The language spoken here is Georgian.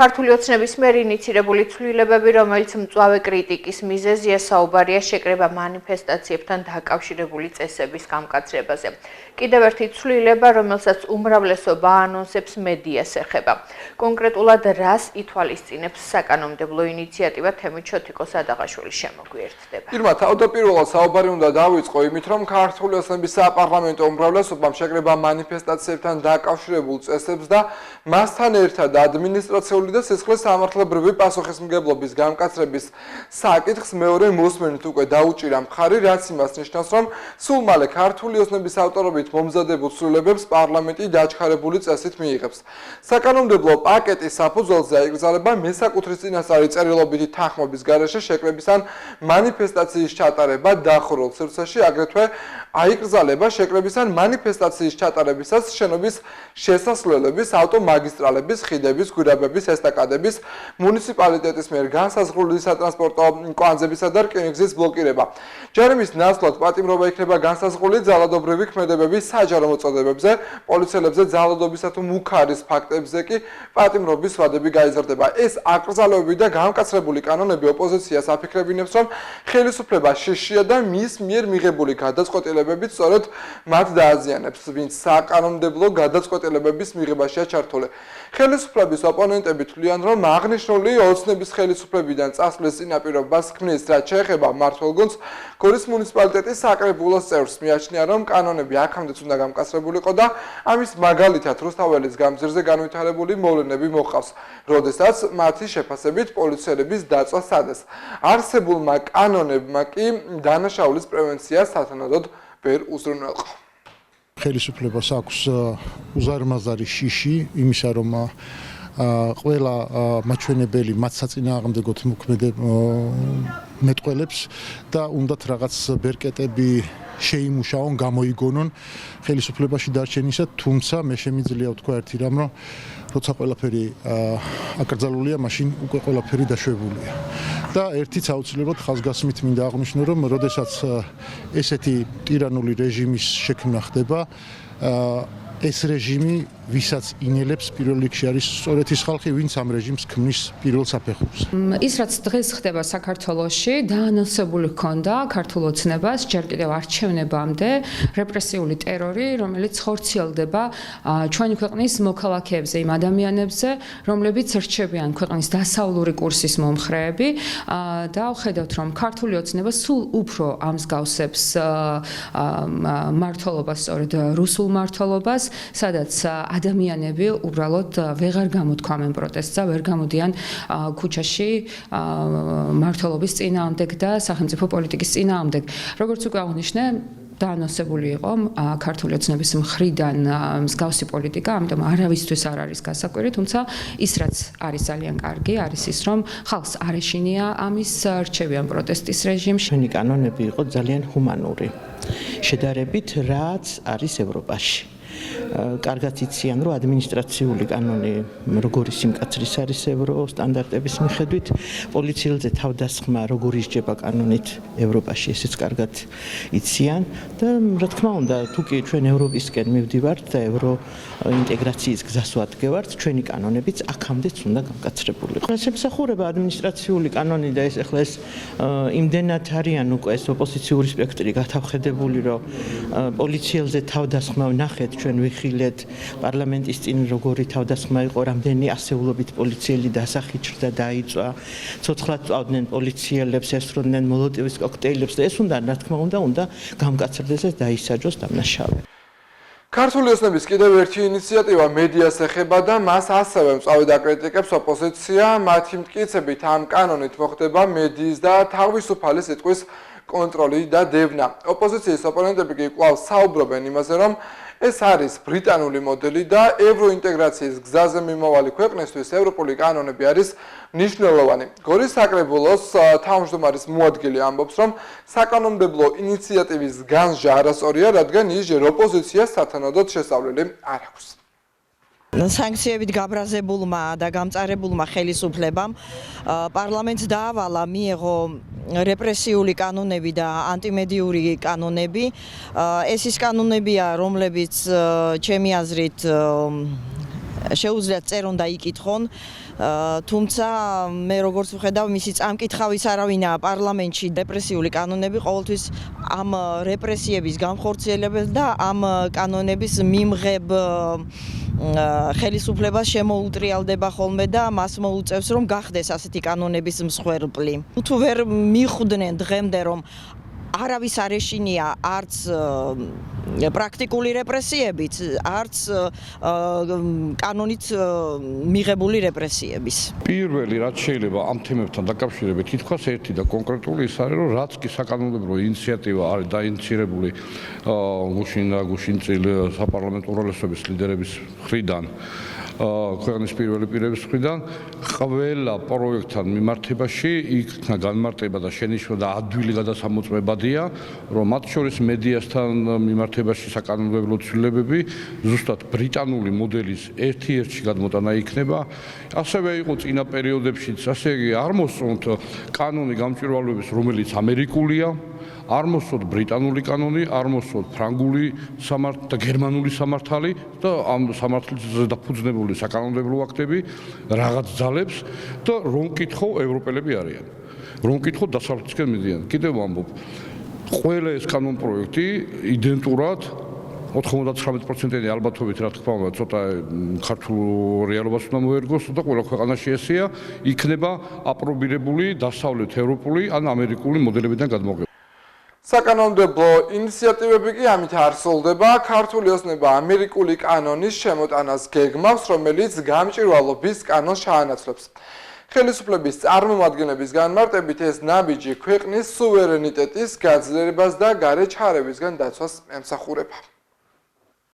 ქართული ოცნების მიერ ინიცირებული ცვლილებები, რომელიც მწვავე კრიტიკის მიზეზია, საუბარია შეკრება მანიფესტაციებთან დაკავშირებული წესების გამკაცრებაზე. კიდევ ერთი ცვლილება, რომელსაც უმრავლესობა ანონსებს მედიას ეხება. კონკრეტულად რას ითვალისწინებს საკანონმდებლო ინიციატივა, თემით შოთიკო სადაღაშვილი შემოგვიერთდება. Irma, თავდაპირველად საუბარი უნდა დავიწყო იმით, რომ ქართული ოცნების საპარლამენტო უმრავლესობამ შეკრება მანიფესტაციებთან დაკავშირებულ წესებს და მასთან ერთად ადმინისტრაციული და სისხლის სამართლებრივი პასუხისმგებლობის გამკაცრების საკითხს მეორე მოსმენით უკვე დაუჭირა მხარი, რაც იმას ნიშნავს, რომ სულ მალე ქართული ოცნების ავტორობით მომზადებულ ცვლილებებს პარლამენტი დაჩქარებული წესით მიიღებს. საკანონმდებლო პაკეტის საფუძველზე აიკრძალება მესაკუთრის წინასწარი წერილობითი თანხმობის გარეშე შეკრების ან მანიფესტაციის ჩატარება დახურულ სივრცეში, აგრეთვე აიკრძალება შეკრების ან მანიფესტაციის ჩატარებისას შენობის შესასვლელების, ავტომაგისტრალების, ხიდების, გვირაბების, ესტაკადების, მუნიციპალიტეტის მიერ განსაზღვრული სატრანსპორტო კვანძებისა და რკინიგზის ბლოკირება. ჯარიმის ნაცვლად პატიმრობა იქნება განსაზღვრული ძალადობრივი ქმედებების საჯარო მოწოდებებზე, პოლიციელებზე ძალადობისა თუ მუქარის ფაქტებზე კი პატიმრობის ვადები გაიზრდება. ეს აკრძალვები და გამკაცრებული კანონები ოპოზიციას აფიქრებინებს, რომ ხელისუფლება შიშია და მის მიერ მიღებული გადაწყვეტილებებით სწორედ მათ დააზიანებს, ვინც საკანონმდებლო გადაწყვეტილებების მიღებაშია ჩართული. ხელისუფლების ოპონენტები თვლიან, რომ აღნიშნული ოცნების ხელისუფლებიდან წასვლის წინაპირობას ქმნის, რაც შეეხება მმართველ გუნდს, გორის მუნიციპალიტეტის საკრებულოს წევრს მიაჩნია, რომ კანონები აქამდეც უნდა გამკაცრებულიყო და ამის მაგალითად რუსთაველის გამზირზე განვითარებული მოვლენები მოჰყავს, როდესაც მათი შეფასებით პოლიციელების დაწვა სადეს. არსებულმა კანონებმა კი დანაშაულის პრევენციას სათანადოდ ვერ უზრუნველყო. ხელისუფლებას აქვს უზარმაზარი შიში იმისა, რომ ყველა მაჩვენებელი მათ საწინააღმდეგოდ მეტყველებს და უნდათ რაღაც ბერკეტები შეიმუშაონ, გამოიგონონ ხელისუფლებაში დარჩენისა, თუმცა მე შემიძლია ვთქვა ერთი რამ, რომ როცა ყველაფერი აკრძალულია, მაშინ უკვე ყველაფერი დაშვებულია. და ერთიც აუცილებლად ხაზგასმით მინდა აღვნიშნო, რომ როდესაც ესეთი ტირანული რეჟიმის შექმნა ხდება, ეს რეჟიმი ვისაც ინელებს პირველ რიგში არის სწორედ ის ხალხი, ვინც ამ რეჟიმს ქმნის პირველ საფეხურს. ის რაც დღეს ხდება საქართველოში, დაანონსებული ჰქონდა ქართულ ოცნებას ჯერ კიდევ არჩევნებამდე რეპრესიული ტერორი, რომელიც ხორციელდება ჩვენი ქვეყნის მოქალაქეებზე, იმ ადამიანებზე, რომლებიც რჩებიან ქვეყნის დასავლური კურსის მომხრეები და ვხედავთ, რომ ქართული ოცნება სულ უფრო ამსგავსებს მმართველობას, სწორედ რუსულ მმართველობას, სადაც ადამიანები უბრალოდ ვეღარ გამოთქვამენ პროტესტს და ვერ გამოდიან ქუჩაში მმართველობის წინააღმდეგ და სახელმწიფო პოლიტიკის წინააღმდეგ. როგორც უკვე აღნიშნე, დაანონსებული იყო ქართული ოცნების მხრიდან მსგავსი პოლიტიკა, ამიტომ არავისთვის არ არის გასაკვირი, თუმცა ის რაც არის ძალიან კარგი, არის ის, რომ ხალხს არ ეშინია ამის რჩევიან პროტესტის რეჟიმში. ჩვენი კანონები იყო ძალიან ჰუმანური, შედარებით რაც არის ევროპაში. კარგად იციან, რომ ადმინისტრაციული კანონი როგორი სიმკაცრის არის ევრო სტანდარტების მიხედვით, პოლიციელზე თავდასხმა როგორი ისჯება კანონით ევროპაში, ესეც კარგად იციან და რა თქმა უნდა, თუ კი ჩვენ ევროპისკენ მივდივართ და ევრო ინტეგრაციის გზას ვადგევართ, ჩვენი კანონებიც აქამდეც უნდა გამკაცრებულიყო. შემსახურება ადმინისტრაციული კანონი და ეს ახლა ეს იმდენად არიან უკვე ეს ოპოზიციური სპექტრი გათავხედებული, რომ პოლიციელზე თავდასხმა ვნახეთ ჩვენ ვიხილეთ პარლამენტის წინ როგორი თავდასხმა იყო, რამდენი ასეულობით პოლიციელი დასახიჩრდა, დაიწვა, ცოცხლად წავდნენ პოლიციელებს, ესროდნენ მოლოტოვის კოქტეილებს და ეს უნდა, რა თქმა უნდა გამკაცრდეს და დაისაჯოს დამნაშავე. ქართული ოცნების კიდევ ერთი ინიციატივა მედიას ეხება და მას ასევე მწვავედ აკრიტიკებს ოპოზიცია, მათი მტკიცებით ამ კანონით მოხდება მედიის და თავისუფალი სიტყვის კონტროლი და დევნა. ოპოზიციის ოპონენტები კი კვლავ საუბრობენ იმაზე, რომ ეს არის ბრიტანული მოდელი და ევროინტეგრაციის გზაზე მიმავალი ქვეყნისთვის ევროპული კანონები არის მნიშვნელოვანი. გორის საკრებულოს თავმჯდომარის მოადგილე ამბობს, რომ საკანონმდებლო ინიციატივის განსჯა არასწორია, რადგან ის ჯერ ოპოზიციას სათანადოდ შესწავლილი არ აქვს. სანქციებით გაბრაზებულმა და გამწარებულმა ხელისუფლებამ პარლამენტს დაავალა მიეღო რეპრესიული კანონები და ანტიმედიური კანონები. ეს ის კანონებია, რომლებიც ჩემი აზრით შეუძლიათ წერონ და იკითხონ, თუმცა მე როგორც ვხედავ, მისი წამკითხავის არავინაა პარლამენტში რეპრესიული კანონები ყოველთვის ამ რეპრესიების განხორციელებელ და ამ კანონების მიმღებ ხელისუფლებას შემოუტრიალდება ხოლმე და მას მოუწევს რომ გახდეს ასეთი კანონების მსხვერპლი. თუ ვერ მიხვდნენ დღემდე რომ არავის არ ეშინია არც პრაქტიკული რეპრესიებით, არც კანონით მიღებული რეპრესიების. პირველი რაც შეიძლება ამ თემებთან დაკავშირებით ითქვას ერთი და კონკრეტული ის არის რომ რაც კი საკანონმდებლო ინიციატივა არის დაინიცირებული გუშინ წილ საპარლამენტო უმრავლესობის ლიდერების მხრიდან ქვეყნის პირველი პირების მხრიდან ყველა პროექტთან მიმართებაში იქნა განმარტება და შენიშვნა და ადვილი გადასამოწმებადია, რომ მათ შორის მედიასთან მიმართებაში საკანონმდებლო ცვლილებები ზუსტად ბრიტანული მოდელის ერთ-ერთში გადმოტანა იქნება. ასევე იყო წინა პერიოდებშიც, ასე იგი არ მოსწონთ კანონი გამჭვირვალეობის, რომელიც ამერიკულია. არ მოსწონთ ბრიტანული კანონი, არ მოსწონთ ფრანგული და გერმანული სამართალი და ამ სამართლზე დაფუძნებული საკანონმდებლო აქტები რაღაც ძალებს და რომ კითხო ევროპელები არიან. რომ კითხო დასავლეთისკენ მიდიან. კიდევ ვამბობ, ყველა ეს კანონ პროექტი იდენტურად 99%-იანი ალბათობით, რა თქმა უნდა, ცოტა ქართულ რეალობას უნდა მოერგოს და ყველა ქვეყანაში ესეა, იქნება აპრობირებული დასავლეთ ევროპული ან ამერიკული მოდელებიდან გადმოღება. საკანონმდებლო ინიციატივები კი ამით არ სრულდება. ქართული ოცნება ამერიკული კანონის შემოტანას გეგმავს, რომელიც გამჭვირვალობის კანონს ჩაანაცვლებს. ხელისუფლების წარმომადგენლების განმარტებით ეს ნაბიჯი ქვეყნის სუვერენიტეტის გაძლიერებას და გარეჩარებისგან დაცვას ემსახურება.